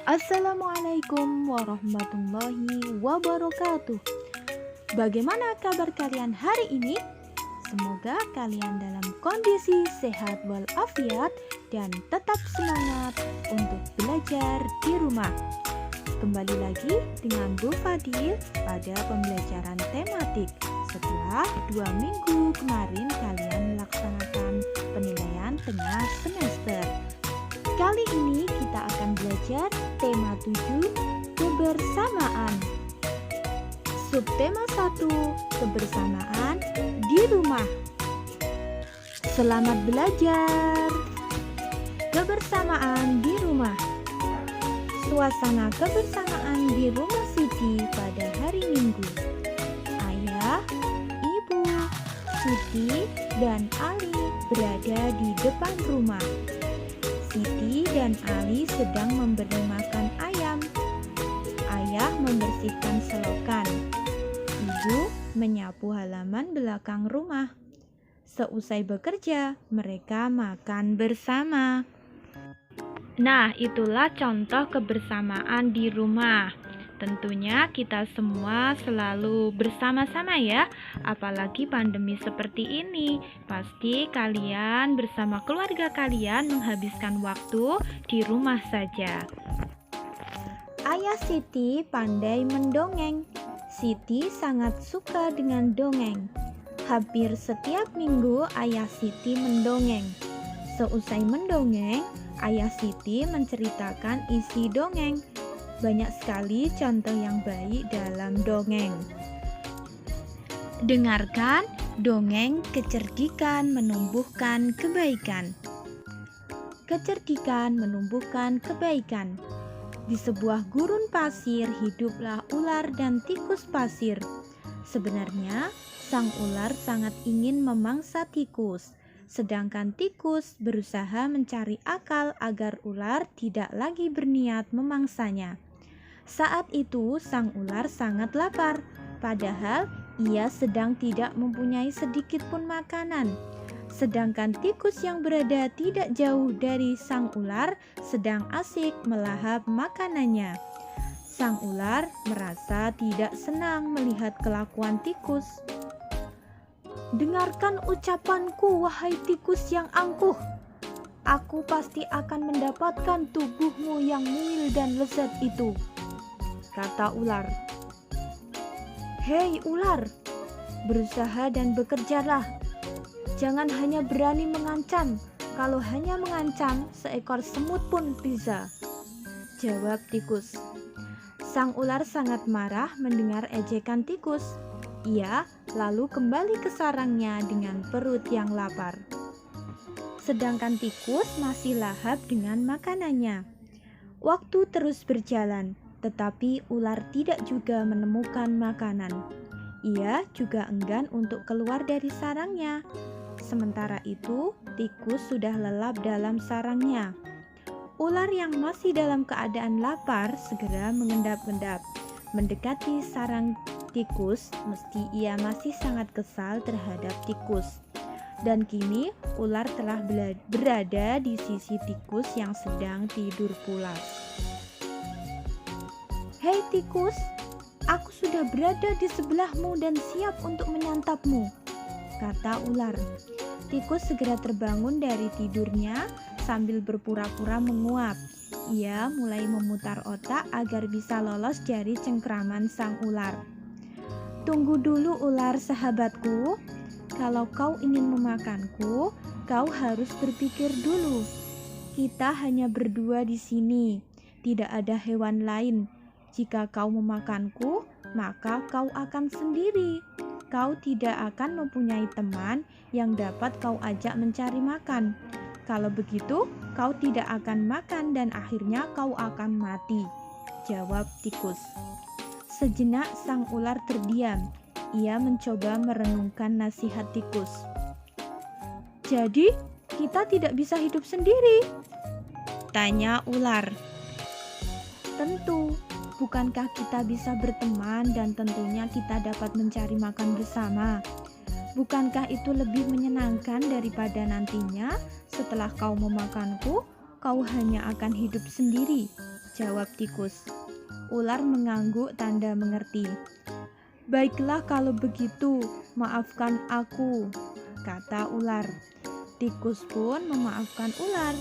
Assalamualaikum warahmatullahi wabarakatuh. Bagaimana kabar kalian hari ini? Semoga kalian dalam kondisi sehat walafiat dan tetap semangat untuk belajar di rumah. Kembali lagi dengan Bu Fadil pada pembelajaran tematik. Setelah 2 minggu kemarin kalian melaksanakan penilaian tengah semester. Kali ini kita akan belajar tema 7, kebersamaan. Subtema 1, kebersamaan di rumah. Selamat belajar. Kebersamaan di rumah. Suasana kebersamaan di rumah Siti pada hari Minggu. Ayah, ibu, Siti, dan Ali berada di depan rumah. Siti dan Ali sedang memberi makan ayam. Ayah membersihkan selokan. Ibu menyapu halaman belakang rumah. Seusai bekerja, mereka makan bersama. Nah, itulah contoh kebersamaan di rumah. Tentunya kita semua selalu bersama-sama ya, apalagi pandemi seperti ini. Pasti kalian bersama keluarga kalian menghabiskan waktu di rumah saja. Ayah Siti pandai mendongeng. Siti sangat suka dengan dongeng. Hampir setiap minggu ayah Siti mendongeng. Seusai mendongeng, ayah Siti menceritakan isi dongeng. Banyak sekali contoh yang baik dalam dongeng. Dengarkan dongeng kecerdikan menumbuhkan kebaikan. Kecerdikan menumbuhkan kebaikan. Di sebuah gurun pasir hiduplah ular dan tikus pasir. Sebenarnya, sang ular sangat ingin memangsa tikus, sedangkan tikus berusaha mencari akal agar ular tidak lagi berniat memangsanya. Saat itu sang ular sangat lapar, padahal ia sedang tidak mempunyai sedikit pun makanan. Sedangkan tikus yang berada tidak jauh dari sang ular sedang asik melahap makanannya. Sang ular merasa tidak senang melihat kelakuan tikus. "Dengarkan ucapanku, wahai tikus yang angkuh. Aku pasti akan mendapatkan tubuhmu yang mungil dan lezat itu," kata ular. "Hei ular, berusaha dan bekerjalah. Jangan hanya berani mengancam. Kalau hanya mengancam, seekor semut pun bisa," jawab tikus. Sang ular sangat marah mendengar ejekan tikus. Ia lalu kembali ke sarangnya dengan perut yang lapar. Sedangkan tikus masih lahap dengan makanannya. Waktu terus berjalan, tetapi ular tidak juga menemukan makanan. Ia juga enggan untuk keluar dari sarangnya. Sementara itu, tikus sudah lelap dalam sarangnya. Ular yang masih dalam keadaan lapar segera mengendap-endap. Mendekati sarang tikus, mesti ia masih sangat kesal terhadap tikus. Dan kini ular telah berada di sisi tikus yang sedang tidur pulas. "Hei tikus, aku sudah berada di sebelahmu dan siap untuk menyantapmu," kata ular. Tikus segera terbangun dari tidurnya sambil berpura-pura menguap. Ia mulai memutar otak agar bisa lolos dari cengkraman sang ular. "Tunggu dulu ular sahabatku. Kalau kau ingin memakanku, kau harus berpikir dulu. Kita hanya berdua di sini, tidak ada hewan lain. Jika kau memakanku, maka kau akan sendiri. Kau tidak akan mempunyai teman yang dapat kau ajak mencari makan. Kalau begitu, kau tidak akan makan dan akhirnya kau akan mati," jawab tikus. Sejenak sang ular terdiam. Ia mencoba merenungkan nasihat tikus. "Jadi, kita tidak bisa hidup sendiri?" tanya ular. "Tentu. Bukankah kita bisa berteman dan tentunya kita dapat mencari makan bersama? Bukankah itu lebih menyenangkan daripada nantinya setelah kau memakanku, kau hanya akan hidup sendiri?" jawab tikus. Ular mengangguk tanda mengerti. "Baiklah kalau begitu, maafkan aku," kata ular. Tikus pun memaafkan ular.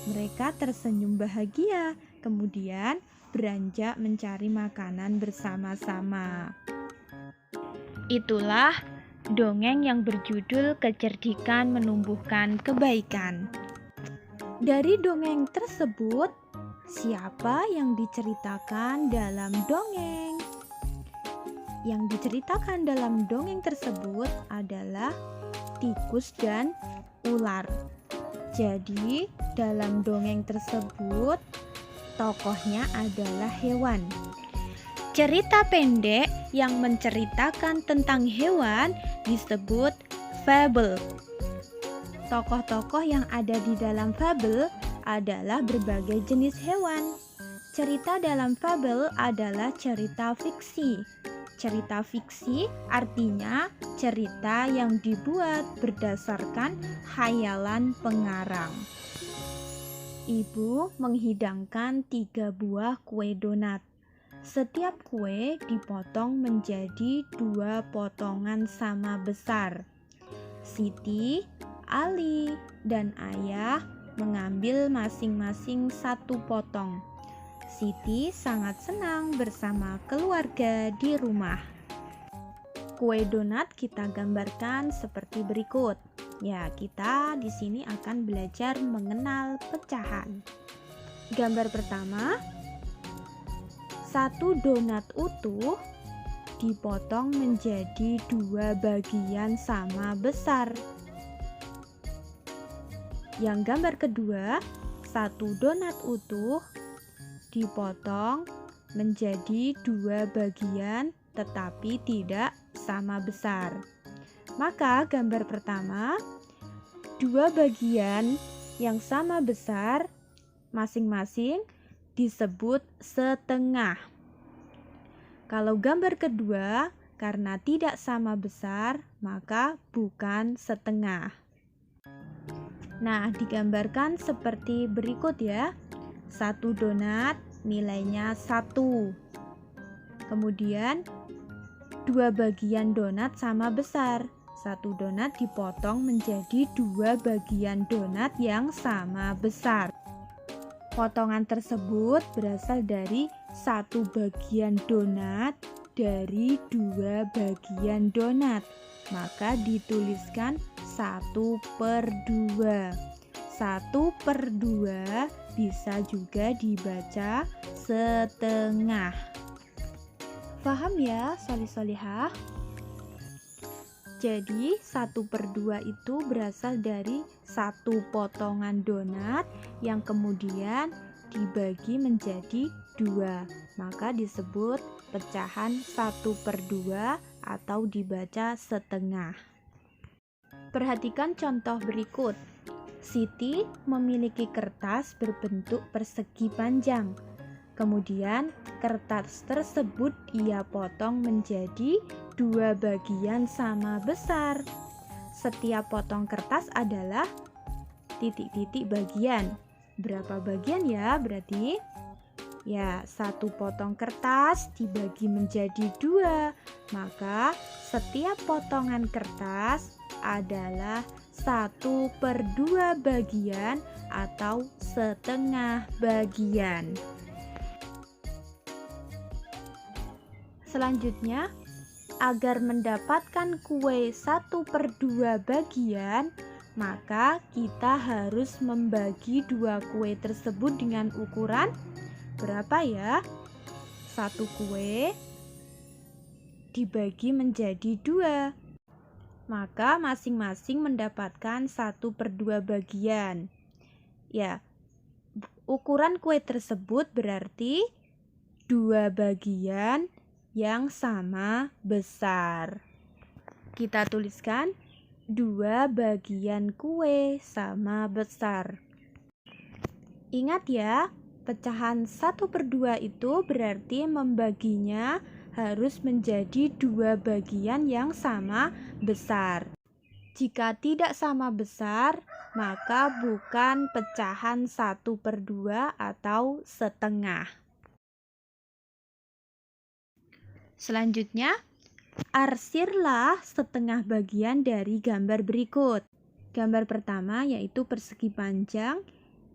Mereka tersenyum bahagia, kemudian beranjak mencari makanan bersama-sama. Itulah dongeng yang berjudul Kecerdikan Menumbuhkan Kebaikan. Dari dongeng tersebut, siapa yang diceritakan dalam dongeng? Yang diceritakan dalam dongeng tersebut adalah tikus dan ular. Jadi, dalam dongeng tersebut, tokohnya adalah hewan. Cerita pendek yang menceritakan tentang hewan disebut fable. Tokoh-tokoh yang ada di dalam fable adalah berbagai jenis hewan. Cerita dalam fable adalah cerita fiksi. Cerita fiksi artinya cerita yang dibuat berdasarkan khayalan pengarang. Ibu menghidangkan 3 buah kue donat. Setiap kue dipotong menjadi 2 potongan sama besar. Siti, Ali, dan Ayah mengambil masing-masing 1 potong. Siti sangat senang bersama keluarga di rumah. Kue donat kita gambarkan seperti berikut. Ya, kita di sini akan belajar mengenal pecahan. Gambar pertama, 1 donat utuh dipotong menjadi 2 bagian sama besar. Yang gambar kedua, 1 donat utuh dipotong menjadi 2 bagian tetapi tidak sama besar. Maka gambar pertama, 2 bagian yang sama besar masing-masing disebut setengah. Kalau gambar kedua, karena tidak sama besar, maka bukan setengah. Nah, digambarkan seperti berikut ya. 1 donat nilainya 1. Kemudian 2 bagian donat sama besar. 1 donat dipotong menjadi 2 bagian donat yang sama besar. Potongan tersebut berasal dari 1 bagian donat dari 2 bagian donat. Maka dituliskan 1/2. 1/2 bisa juga dibaca setengah. Paham ya, solih-solihah? Jadi 1/2 itu berasal dari 1 potongan donat yang kemudian dibagi menjadi 2. Maka disebut pecahan 1/2 atau dibaca setengah. Perhatikan contoh berikut. Siti memiliki kertas berbentuk persegi panjang. Kemudian kertas tersebut ia potong menjadi 2 bagian sama besar. Setiap potong kertas adalah titik-titik bagian. Berapa bagian ya berarti? Ya, 1 potong kertas dibagi menjadi 2. Maka setiap potongan kertas adalah 1/2 bagian atau setengah bagian. Selanjutnya, agar mendapatkan kue 1/2 bagian, maka kita harus membagi 2 kue tersebut dengan ukuran berapa ya? 1 kue dibagi menjadi 2. Maka masing-masing mendapatkan 1/2 bagian. Ya, ukuran kue tersebut berarti 2 bagian yang sama besar. Kita tuliskan 2 bagian kue sama besar. Ingat ya, pecahan 1/2 itu berarti membaginya harus menjadi 2 bagian yang sama besar. Jika tidak sama besar, maka bukan pecahan 1/2 atau setengah. Selanjutnya, arsirlah setengah bagian dari gambar berikut. Gambar pertama yaitu persegi panjang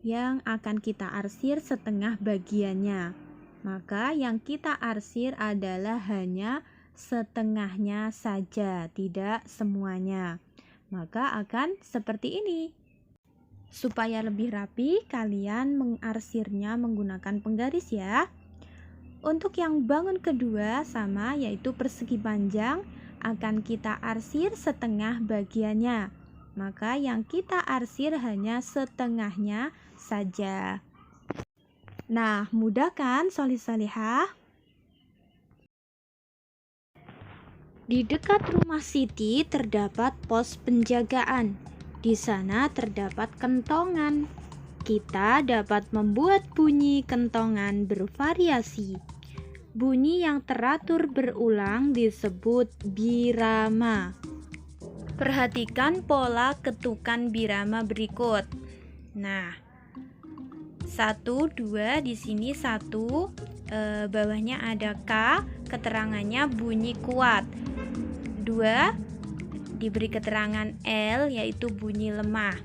yang akan kita arsir setengah bagiannya. Maka yang kita arsir adalah hanya setengahnya saja, tidak semuanya. Maka akan seperti ini. Supaya lebih rapi, kalian mengarsirnya menggunakan penggaris ya. Untuk yang bangun kedua sama, yaitu persegi panjang, akan kita arsir setengah bagiannya. Maka yang kita arsir hanya setengahnya saja. Nah, mudah kan solih-solihah? Di dekat rumah Siti terdapat pos penjagaan. Di sana terdapat kentongan. Kita dapat membuat bunyi kentongan bervariasi. Bunyi yang teratur berulang disebut birama. Perhatikan pola ketukan birama berikut. Nah, 1, 2 di sini 1, bawahnya ada K, keterangannya bunyi kuat. 2 diberi keterangan L, yaitu bunyi lemah.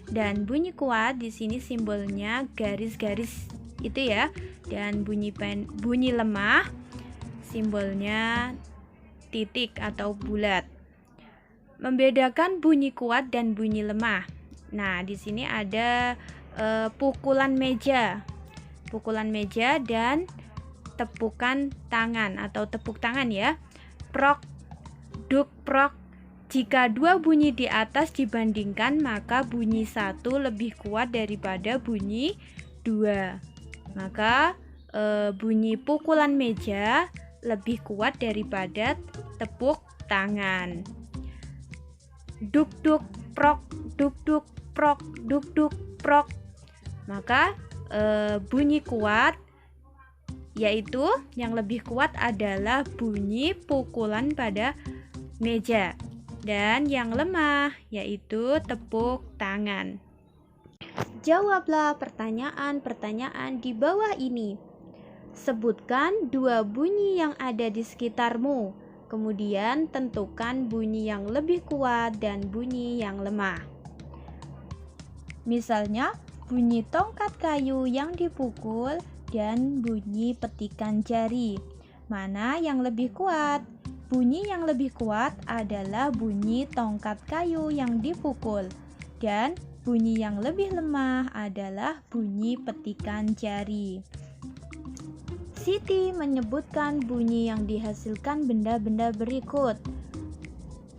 Dan bunyi kuat di sini simbolnya garis-garis itu ya. Dan bunyi lemah simbolnya titik atau bulat. Membedakan bunyi kuat dan bunyi lemah. Nah, di sini ada pukulan meja dan tepukan tangan atau tepuk tangan ya. Prok, duk, prok. Jika dua bunyi di atas dibandingkan, maka bunyi 1 lebih kuat daripada bunyi 2. Maka bunyi pukulan meja lebih kuat daripada tepuk tangan. Duk duk prok, duk duk prok, duk duk prok. Maka bunyi kuat yaitu yang lebih kuat adalah bunyi pukulan pada meja, dan yang lemah yaitu tepuk tangan. Jawablah pertanyaan-pertanyaan di bawah ini. Sebutkan 2 bunyi yang ada di sekitarmu. Kemudian tentukan bunyi yang lebih kuat dan bunyi yang lemah. Misalnya, bunyi tongkat kayu yang dipukul dan bunyi petikan jari. Mana yang lebih kuat? Bunyi yang lebih kuat adalah bunyi tongkat kayu yang dipukul, dan bunyi yang lebih lemah adalah bunyi petikan jari. Siti menyebutkan bunyi yang dihasilkan benda-benda berikut: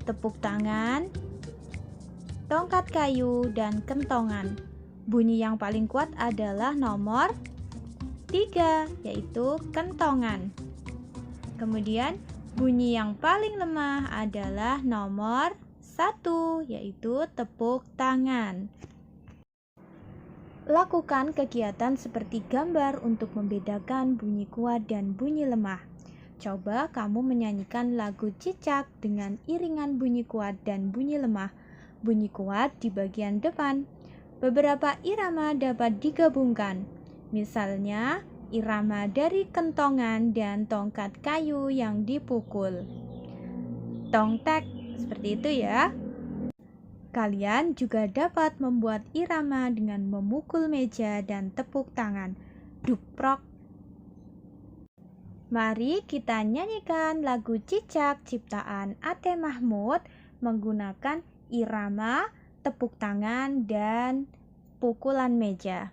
tepuk tangan, tongkat kayu, dan kentongan. Bunyi yang paling kuat adalah nomor 3, yaitu kentongan. Kemudian bunyi yang paling lemah adalah nomor 1, yaitu tepuk tangan. Lakukan kegiatan seperti gambar untuk membedakan bunyi kuat dan bunyi lemah. Coba kamu menyanyikan lagu cicak dengan iringan bunyi kuat dan bunyi lemah. Bunyi kuat di bagian depan. Beberapa irama dapat digabungkan. Misalnya, irama dari kentongan dan tongkat kayu yang dipukul. Tongtek, seperti itu ya. Kalian juga dapat membuat irama dengan memukul meja dan tepuk tangan. Duprok. Mari kita nyanyikan lagu cicak ciptaan Ate Mahmud menggunakan irama, tepuk tangan, dan pukulan meja.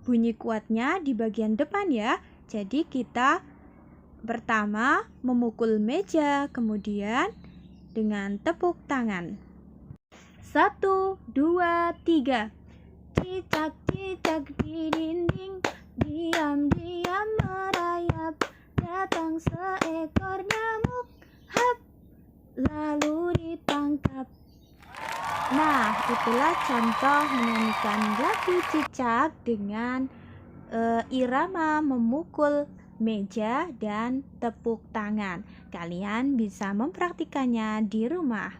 Bunyi kuatnya di bagian depan ya. Jadi kita pertama memukul meja, kemudian dengan tepuk tangan. 1, 2, 3. Cicak cicak di dinding, diam-diam merayap, datang seekor nyamuk, hap, lalu ditangkap. Nah, itulah contoh menyanyikan lagu cicak dengan irama memukul meja dan tepuk tangan. Kalian bisa mempraktikannya di rumah.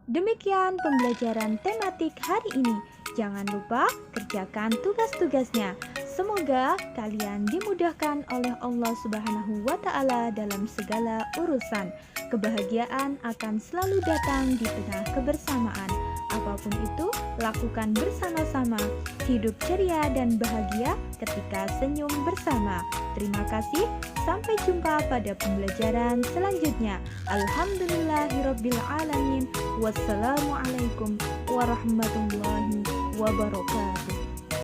Demikian pembelajaran tematik hari ini. Jangan lupa kerjakan tugas-tugasnya. Semoga kalian dimudahkan oleh Allah Subhanahu wa Ta'ala dalam segala urusan. Kebahagiaan akan selalu datang di tengah kebersamaan. Apapun itu, lakukan bersama-sama. Hidup ceria dan bahagia ketika senyum bersama. Terima kasih. Sampai jumpa pada pembelajaran selanjutnya. Alhamdulillahirabbil alamin. Wassalamualaikum warahmatullahi wabarakatuh.